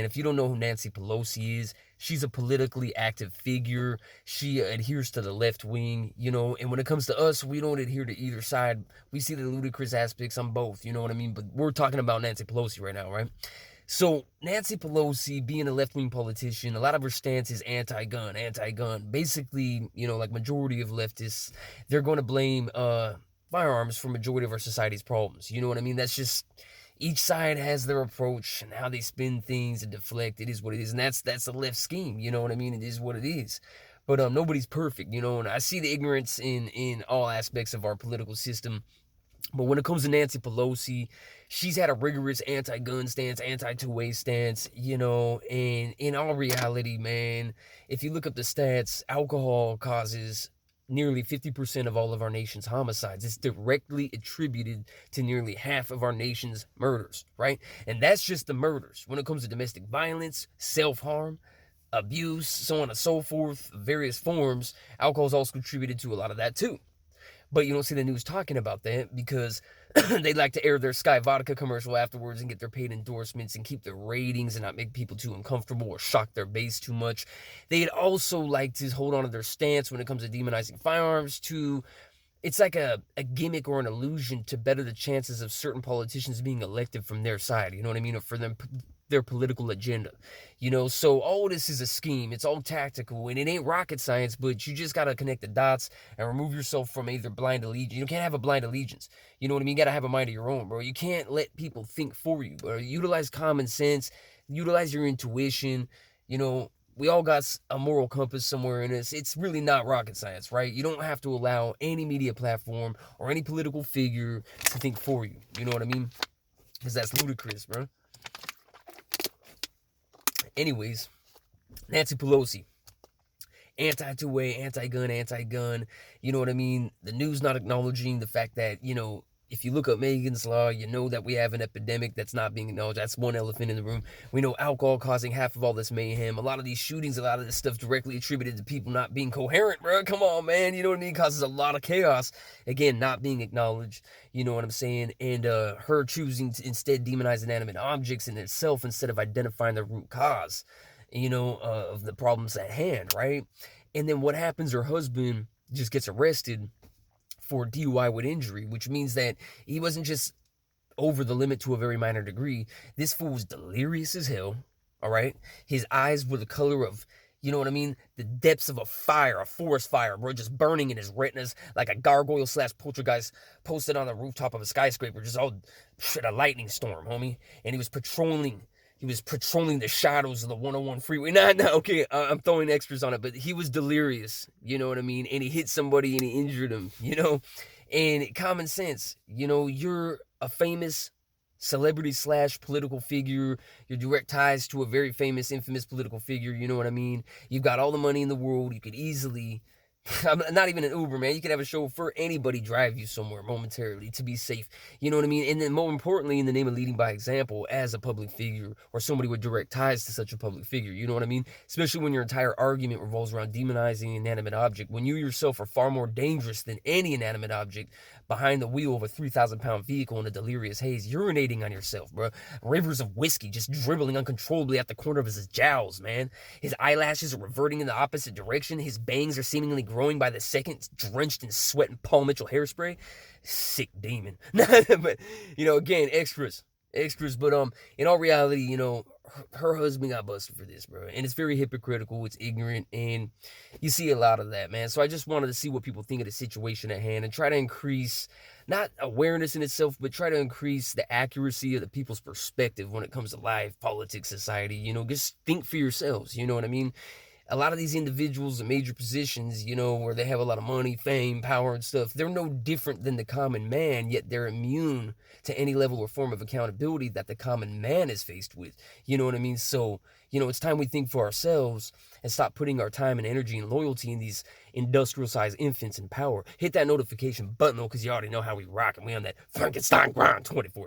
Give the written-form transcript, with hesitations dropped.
And if you don't know who Nancy Pelosi is, she's a politically active figure. She adheres to the left wing, and when it comes to us, we don't adhere to either side. We see the ludicrous aspects on both, you know what I mean? But we're talking about Nancy Pelosi right now, right? So Nancy Pelosi, being a left-wing politician, a lot of her stance is anti-gun, anti-gun. Basically, like majority of leftists, they're going to blame firearms for majority of our society's problems. You know what I mean? That's just, each side has their approach and how they spin things and deflect. It is what it is, and that's the left scheme. You know what I mean? It is what it is. But nobody's perfect, and I see the ignorance in all aspects of our political system. But when it comes to Nancy Pelosi, she's had a rigorous anti-gun stance, anti-two-way stance, and in all reality, man, if you look up the stats, alcohol causes nearly 50% of all of our nation's homicides. It's directly attributed to nearly half of our nation's murders, right? And that's just the murders. When it comes to domestic violence, self-harm, abuse, so on and so forth, various forms, alcohol's also contributed to a lot of that too. But you don't see the news talking about that because they like to air their Sky Vodka commercial afterwards and get their paid endorsements and keep their ratings and not make people too uncomfortable or shock their base too much. They'd also like to hold on to their stance when it comes to demonizing firearms it's like a gimmick or an illusion to better the chances of certain politicians being elected from their side, you know what I mean, or for their political agenda, so all this is a scheme. It's all tactical, and it ain't rocket science, but you just got to connect the dots and remove yourself from either blind allegiance. You can't have a blind allegiance, you know what I mean? You got to have a mind of your own, bro. You can't let people think for you, bro. Utilize common sense, utilize your intuition, we all got a moral compass somewhere in us. It's really not rocket science, right? You don't have to allow any media platform or any political figure to think for you. You know what I mean? Because that's ludicrous, bro. Anyways, Nancy Pelosi, anti-two-way, anti-gun, you know what I mean? The news not acknowledging the fact that, if you look up Megan's Law, you know that we have an epidemic that's not being acknowledged. That's one elephant in the room. We know alcohol causing half of all this mayhem. A lot of these shootings, a lot of this stuff directly attributed to people not being coherent, bro. Come on, man. You know what I mean? Causes a lot of chaos. Again, not being acknowledged. You know what I'm saying? And her choosing to instead demonize inanimate objects in itself instead of identifying the root cause, of the problems at hand, right? And then what happens? Her husband just gets arrested for DUI with injury, which means that he wasn't just over the limit to a very minor degree. This fool was delirious as hell, all right? His eyes were the color of, you know what I mean? The depths of a forest fire, bro, just burning in his retinas like a gargoyle / poltergeist posted on the rooftop of a skyscraper, just all shit, a lightning storm, homie. And he was patrolling the shadows of the 101 freeway. Okay, I'm throwing extras on it, but he was delirious, you know what I mean? And he hit somebody and he injured him, And common sense, you're a famous celebrity / political figure. Your direct ties to a very famous, infamous political figure, you know what I mean? You've got all the money in the world. You could easily... I'm not even an Uber, man. You could have a chauffeur, anybody drive you somewhere momentarily to be safe. You know what I mean? And then more importantly, in the name of leading by example as a public figure or somebody with direct ties to such a public figure. You know what I mean? Especially when your entire argument revolves around demonizing an inanimate object, when you yourself are far more dangerous than any inanimate object behind the wheel of a 3,000-pound vehicle in a delirious haze, urinating on yourself, bro. Rivers of whiskey just dribbling uncontrollably at the corner of his jowls, man. His eyelashes are reverting in the opposite direction. His bangs are seemingly growing by the second, drenched in sweat and Paul Mitchell hairspray. Sick demon. But, again, extras. But, in all reality, her husband got busted for this, bro. And it's very hypocritical. It's ignorant. And you see a lot of that, man. So I just wanted to see what people think of the situation at hand and try to increase, not awareness in itself, but try to increase the accuracy of the people's perspective when it comes to life, politics, society. Just think for yourselves. You know what I mean? A lot of these individuals in major positions, where they have a lot of money, fame, power, and stuff, they're no different than the common man, yet they're immune to any level or form of accountability that the common man is faced with. You know what I mean? So, it's time we think for ourselves and stop putting our time and energy and loyalty in these industrial-sized infants in power. Hit that notification button, though, because you already know how we rock, and we on that Frankenstein grind 24/7.